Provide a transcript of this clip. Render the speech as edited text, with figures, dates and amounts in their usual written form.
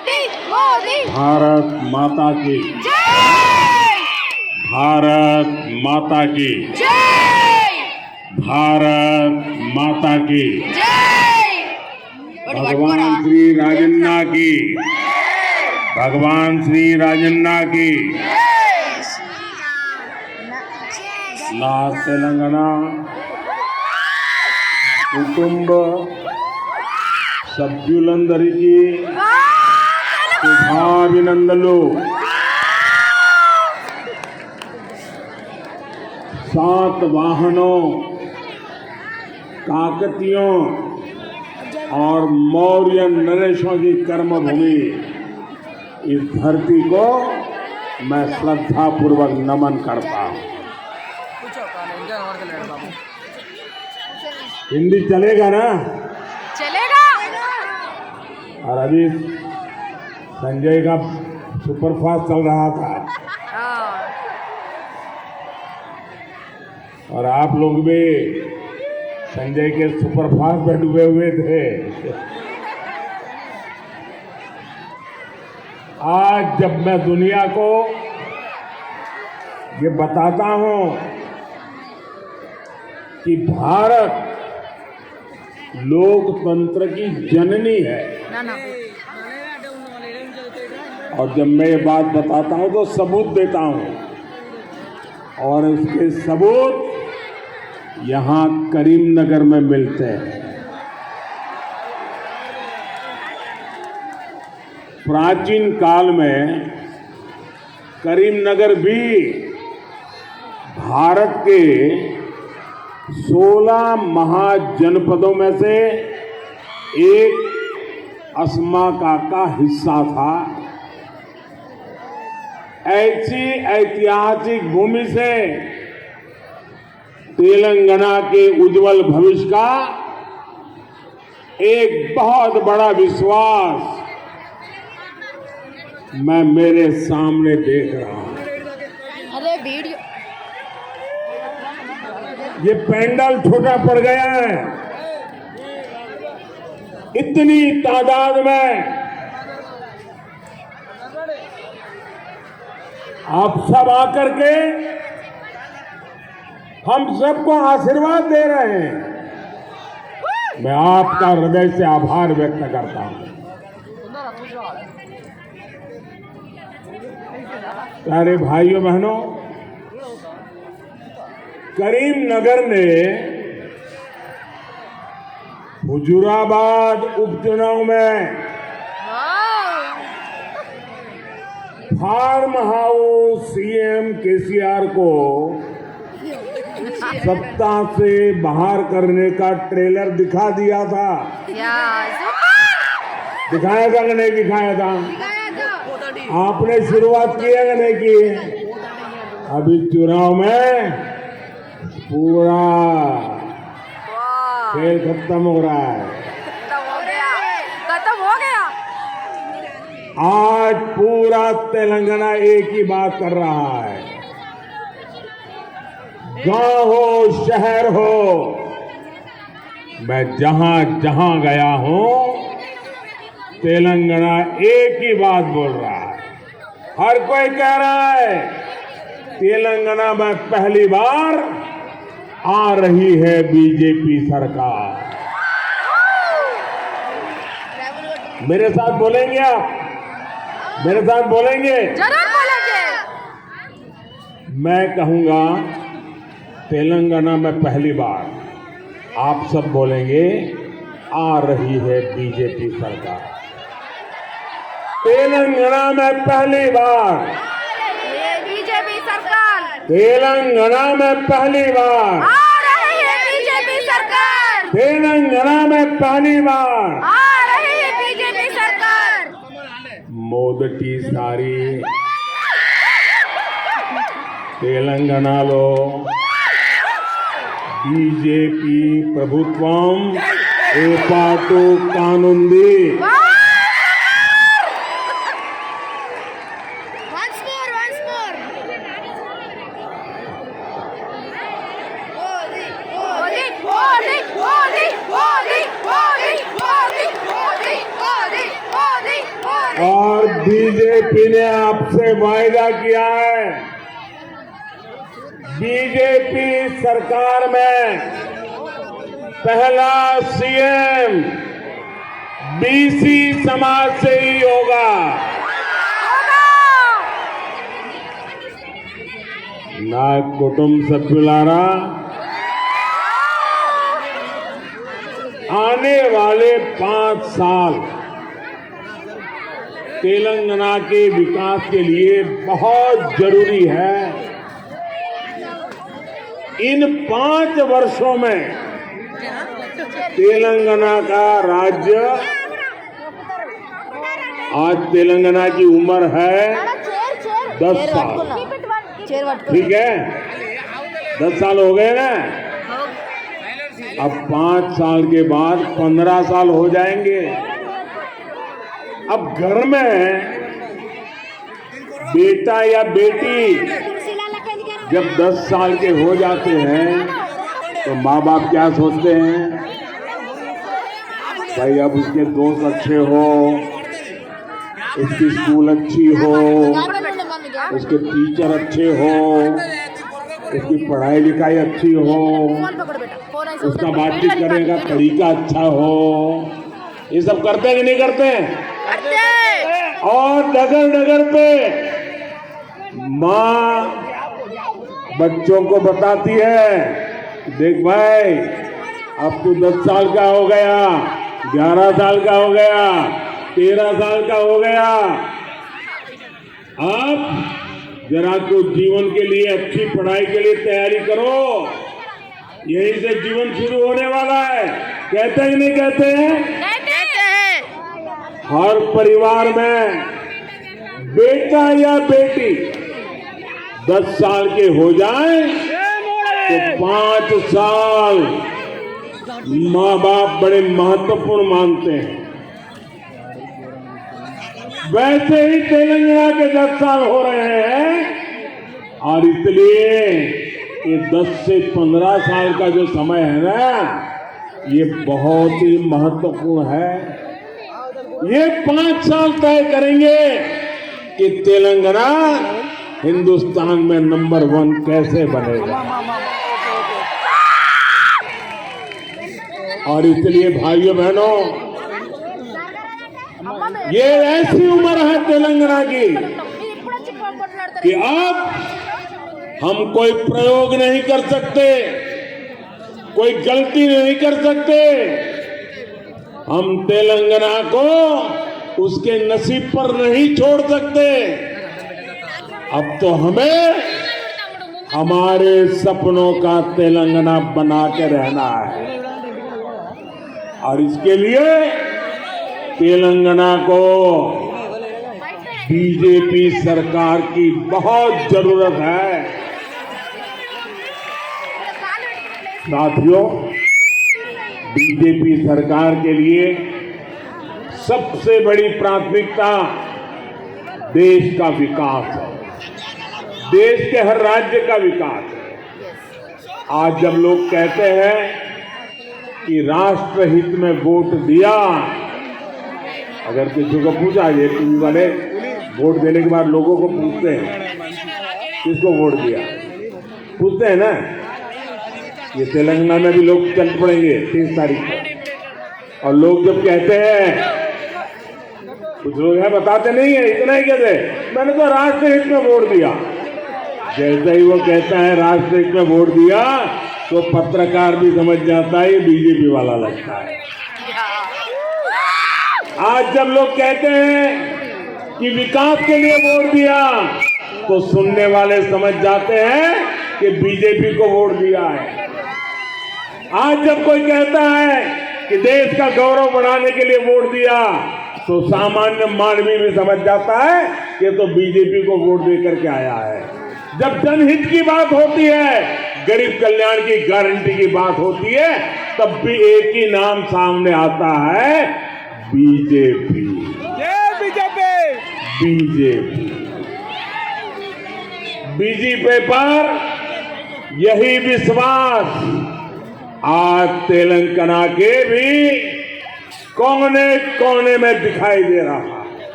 मोदी भारत माता की जय, भारत माता की जय, भारत माता की जय। भगवान श्री राजन्ना की भगवान श्री राजन्ना की ना तेलंगाना కుటుంబ సభ్యులందరికీ శుభాభినందనలు. 7 वाहनों, काकतियों और मौर्य नरेशों की कर्मभूमि इस धरती को मैं श्रद्धा पूर्वक नमन करता हूँ. हिंदी चलेगा ना? चलेगा। और अभी संजय का सुपरफास्ट चल रहा था और आप लोग भी संजय के सुपरफास्ट पे डूबे हुए थे. आज जब मैं दुनिया को ये बताता हूं कि भारत लोकतंत्र की जननी है, और जब मैं ये बात बताता हूं तो सबूत देता हूं, और उसके सबूत यहां करीमनगर में मिलते हैं. प्राचीन काल में करीमनगर भी भारत के 16 महाजनपदों में से एक अस्माका का हिस्सा था. ऐसी ऐतिहासिक भूमि से तेलंगाना के उज्जवल भविष्य का एक बहुत बड़ा विश्वास मैं मेरे सामने देख रहा हूं. अरे वीडियो ये पैंडल छोटा पड़ गया है. इतनी तादाद में आप सब आकर के हम सबको आशीर्वाद दे रहे हैं. मैं आपका हृदय से आभार व्यक्त करता हूं. प्यारे भाइयों बहनों, करीमनगर ने हुजूराबाद उपचुनाव में फार्म हाउस सीएम केसीआर को सत्ता से बाहर करने का ट्रेलर दिखा दिया था. दिखाया था कि नहीं दिखाया था? आपने शुरुआत की है कि नहीं की? अभी चुनाव में पूरा खेल खत्म हो रहा है. खत्म हो गया। आज पूरा तेलंगाना एक ही बात कर रहा है. गांव हो, शहर हो, मैं जहां जहां गया हूं तेलंगाना एक ही बात बोल रहा है. हर कोई कह रहा है तेलंगाना में पहली बार आ रही है बीजेपी सरकार. मेरे साथ बोलेंगे आप? मेरे साथ बोलेंगे? जरूर बोलेंगे। मैं कहूंगा तेलंगाना में पहली बार. आप सब बोलेंगे आ रही है बीजेपी सरकार. तेलंगाना में पहली बार, बीजेपी सरकार तेलंगाना में पहली बार, आ रही है बीजेपी सरकार, तेलंगाना में पहली बार आ रही है बीजेपी सरकार. మొదటిసారి తెలంగాణలో బీజేపీ ప్రభుత్వం ఏర్పాటు కానుంది. Once more, once more. Modi, Modi, Modi, Modi, Modi, Modi, Modi, Modi, Modi, Modi, Modi. और बीजेपी ने आपसे वायदा किया है, बीजेपी सरकार में पहला सीएम बीसी समाज से ही होगा। నా కుటుంబ సభ్యులారా, आने वाले 5 साल तेलंगाना के विकास के लिए बहुत जरूरी है। इन 5 वर्षों में तेलंगाना का राज्य, आज तेलंगाना की उम्र है 10 साल, ठीक है, 10 साल हो गए ना। अब 5 साल के बाद 15 साल हो जाएंगे। अब घर में बेटा या बेटी जब 10 साल के हो जाते हैं तो माँ बाप क्या सोचते हैं, भाई अब उसके दोस्त अच्छे हो, उसकी स्कूल अच्छी हो, उसके टीचर अच्छे हो, उसकी पढ़ाई लिखाई अच्छी हो, उसका बातचीत करने का तरीका अच्छा हो। ये सब करते हैं कि नहीं करते हैं? और डगर डगर पे माँ बच्चों को बताती है, देख भाई अब तू 10 साल का हो गया, 11 साल का हो गया, 13 साल का हो गया, अब जरा तो जीवन के लिए अच्छी पढ़ाई के लिए तैयारी करो, यहीं से जीवन शुरू होने वाला है। कहते हैं कि नहीं कहते हैं? हर परिवार में बेटा या बेटी 10 साल के हो जाए तो 5 साल माँ बाप बड़े महत्वपूर्ण मानते हैं। वैसे ही तेलंगाना के 10 साल हो रहे हैं और इसलिए ये 10 से 15 साल का जो समय है ना, ये बहुत ही महत्वपूर्ण है। ये 5 साल तय करेंगे कि तेलंगाना हिंदुस्तान में नंबर 1 कैसे बनेगा। और इसलिए भाइयों बहनों, ये ऐसी उम्र है तेलंगाना की कि अब हम कोई प्रयोग नहीं कर सकते, कोई गलती नहीं कर सकते। हम तेलंगाना को उसके नसीब पर नहीं छोड़ सकते। अब तो हमें हमारे सपनों का तेलंगाना बना के रहना है और इसके लिए तेलंगाना को बीजेपी सरकार की बहुत जरूरत है। साथियों, बीजेपी सरकार के लिए सबसे बड़ी प्राथमिकता देश का विकास है, देश के हर राज्य का विकास है। आज जब लोग कहते हैं कि राष्ट्र हित में वोट दिया, अगर किसी को पूछा, ये टीवी वाले वोट देने के बाद लोगों को पूछते हैं किसको वोट दिया, पूछते हैं ना। ये तेलंगाना में भी लोग चल पड़ेंगे 30 तारीख को, और लोग जब कहते हैं, कुछ लोग हैं बताते नहीं है, इतना ही कहते मैंने तो राष्ट्र हित में वोट दिया। जैसे ही वो कहता है राष्ट्र हित में वोट दिया तो पत्रकार भी समझ जाता है ये बीजेपी वाला लगता है। आज जब लोग कहते हैं कि विकास के लिए वोट दिया तो सुनने वाले समझ जाते हैं कि बीजेपी को वोट दिया है। आज जब कोई कहता है कि देश का गौरव बढ़ाने के लिए वोट दिया तो सामान्य मानवी भी समझ जाता है कि तो बीजेपी को वोट दे करके आया है। जब जनहित की बात होती है, गरीब कल्याण की गारंटी की बात होती है, तब भी एक ही नाम सामने आता है, बीजेपी। बीजेपी बीजेपी पर यही विश्वास आज तेलंगाना के भी कोने कोने में दिखाई दे रहा है।